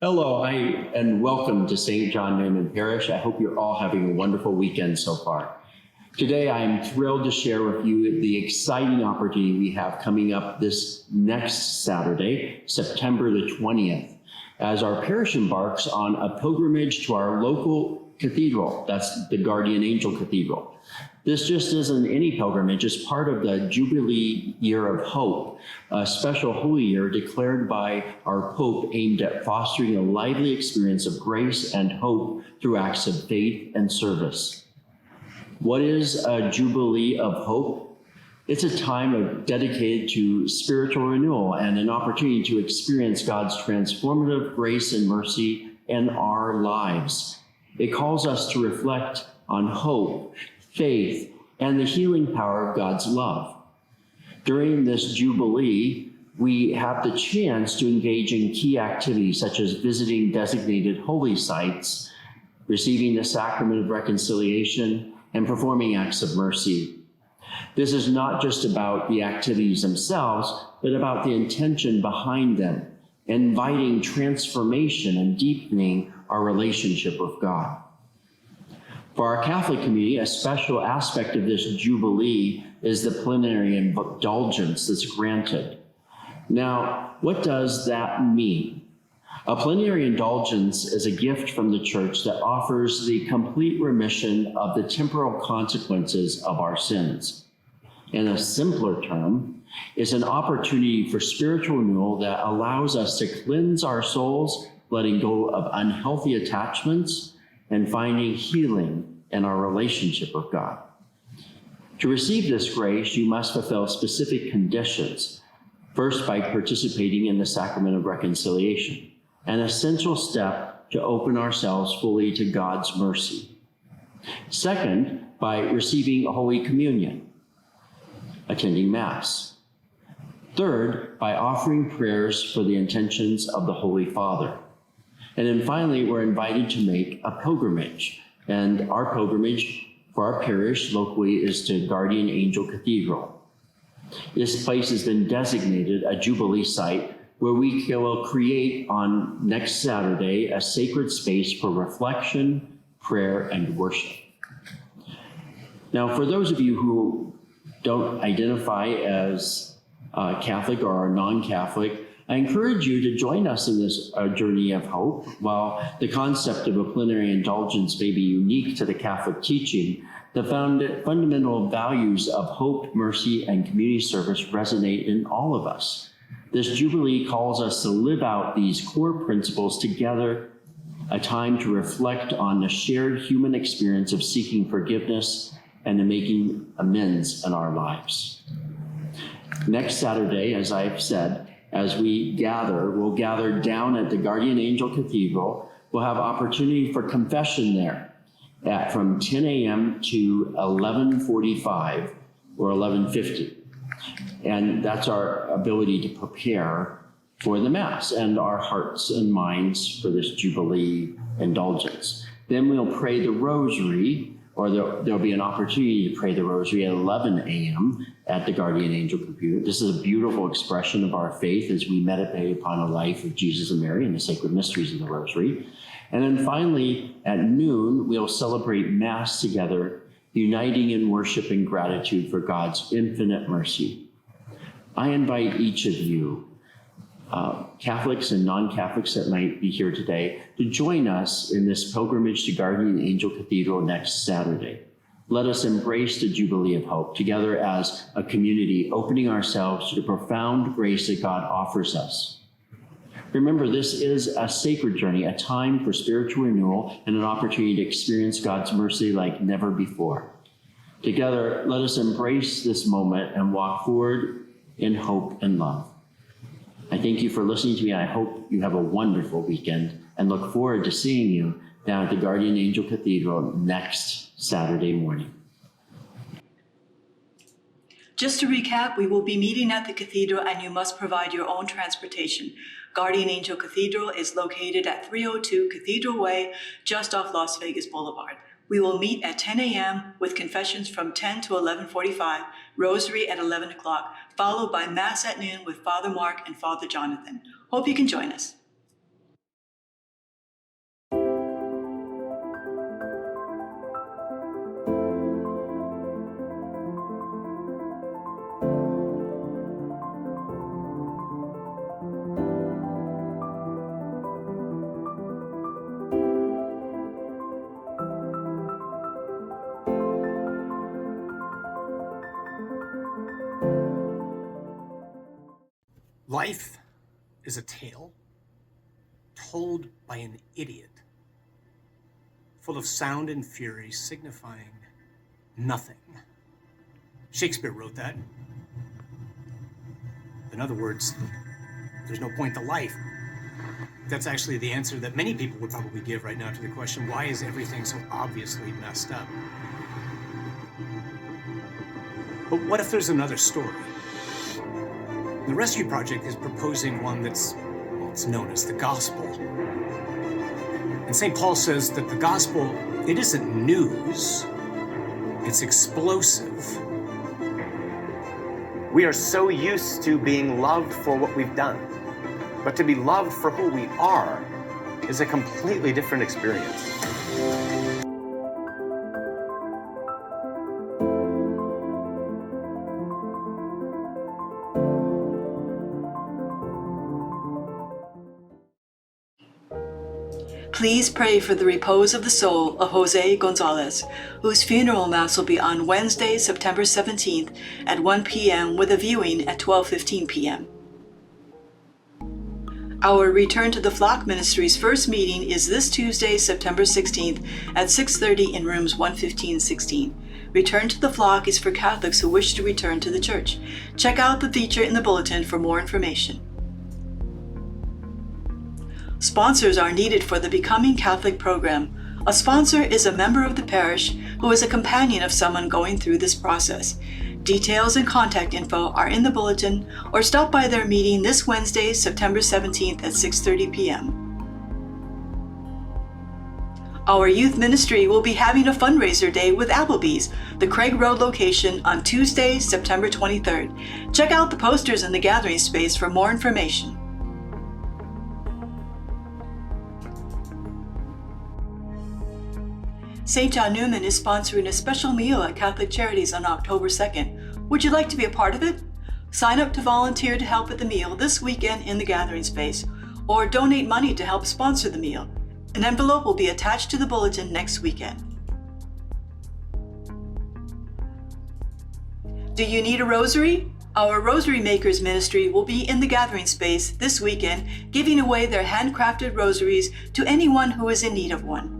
Hello, and welcome to St. John Neumann Parish. I hope you're all having a wonderful weekend so far. Today, I'm thrilled to share with you the exciting opportunity we have coming up this next Saturday, September the 20th, as our parish embarks on a pilgrimage to our local cathedral. That's the Guardian Angel Cathedral. This just isn't any pilgrimage. It's part of the Jubilee Year of Hope, a special holy year declared by our Pope aimed at fostering a lively experience of grace and hope through acts of faith and service. What is a Jubilee of Hope? It's a time dedicated to spiritual renewal and an opportunity to experience God's transformative grace and mercy in our lives. It calls us to reflect on hope, faith, and the healing power of God's love. During this Jubilee, we have the chance to engage in key activities such as visiting designated holy sites, receiving the sacrament of reconciliation, and performing acts of mercy. This is not just about the activities themselves, but about the intention behind them, inviting transformation and deepening our relationship with God. For our Catholic community, a special aspect of this Jubilee is the plenary indulgence that's granted. Now, what does that mean? A plenary indulgence is a gift from the Church that offers the complete remission of the temporal consequences of our sins. In a simpler term, it's an opportunity for spiritual renewal that allows us to cleanse our souls, letting go of unhealthy attachments, and finding healing in our relationship with God. To receive this grace, you must fulfill specific conditions. First, by participating in the sacrament of reconciliation, an essential step to open ourselves fully to God's mercy. Second, by receiving Holy Communion, attending Mass. Third, by offering prayers for the intentions of the Holy Father. And then finally, we're invited to make a pilgrimage. And our pilgrimage for our parish locally is to Guardian Angel Cathedral. This place has been designated a Jubilee site where we will create on next Saturday a sacred space for reflection, prayer, and worship. Now, for those of you who don't identify as Catholic or are non-Catholic, I encourage you to join us in this journey of hope. While the concept of a plenary indulgence may be unique to the Catholic teaching, the fundamental values of hope, mercy, and community service resonate in all of us. This Jubilee calls us to live out these core principles together, a time to reflect on the shared human experience of seeking forgiveness and making amends in our lives. Next Saturday, as I've said, as we'll gather down at the Guardian Angel Cathedral. We'll have opportunity for confession there from 10 a.m. to 11:45 or 11:50. And that's our ability to prepare for the Mass and our hearts and minds for this Jubilee indulgence. Then we'll pray the Rosary, or there'll be an opportunity to pray the Rosary at 11 a.m. at the Guardian Angel Cathedral. This is a beautiful expression of our faith as we meditate upon a life of Jesus and Mary and the sacred mysteries of the Rosary. And then finally, at noon, we'll celebrate Mass together, uniting in worship and gratitude for God's infinite mercy. I invite each of you, Catholics and non-Catholics that might be here today, to join us in this pilgrimage to Guardian Angel Cathedral next Saturday. Let us embrace the Jubilee of Hope together as a community, opening ourselves to the profound grace that God offers us. Remember, this is a sacred journey, a time for spiritual renewal and an opportunity to experience God's mercy like never before. Together, let us embrace this moment and walk forward in hope and love. I thank you for listening to me. I hope you have a wonderful weekend and look forward to seeing you down at the Guardian Angel Cathedral next Saturday morning. Just to recap, we will be meeting at the cathedral and you must provide your own transportation. Guardian Angel Cathedral is located at 302 Cathedral Way, just off Las Vegas Boulevard. We will meet at 10 a.m. with confessions from 10 to 11:45, Rosary at 11 o'clock, followed by Mass at noon with Father Mark and Father Jonathan. Hope you can join us. Life is a tale told by an idiot, full of sound and fury, signifying nothing. Shakespeare wrote that. In other words, there's no point to life. That's actually the answer that many people would probably give right now to the question, why is everything so obviously messed up? But what if there's another story? The Rescue Project is proposing one that's known as the gospel. And St. Paul says that the gospel, it isn't news, it's explosive. We are so used to being loved for what we've done, but to be loved for who we are is a completely different experience. Please pray for the repose of the soul of Jose Gonzalez, whose funeral mass will be on Wednesday, September 17th at 1 p.m. with a viewing at 12:15 p.m. Our Return to the Flock Ministry's first meeting is this Tuesday, September 16th at 6:30 in rooms 115-16. Return to the Flock is for Catholics who wish to return to the Church. Check out the feature in the bulletin for more information. Sponsors are needed for the Becoming Catholic program. A sponsor is a member of the parish who is a companion of someone going through this process. Details and contact info are in the bulletin, or stop by their meeting this Wednesday, September 17th at 6:30 p.m. Our youth ministry will be having a fundraiser day with Applebee's, the Craig Road location, on Tuesday, September 23rd. Check out the posters in the gathering space for more information. St. John Neumann is sponsoring a special meal at Catholic Charities on October 2nd. Would you like to be a part of it? Sign up to volunteer to help at the meal this weekend in the gathering space, or donate money to help sponsor the meal. An envelope will be attached to the bulletin next weekend. Do you need a rosary? Our Rosary Makers Ministry will be in the gathering space this weekend, giving away their handcrafted rosaries to anyone who is in need of one.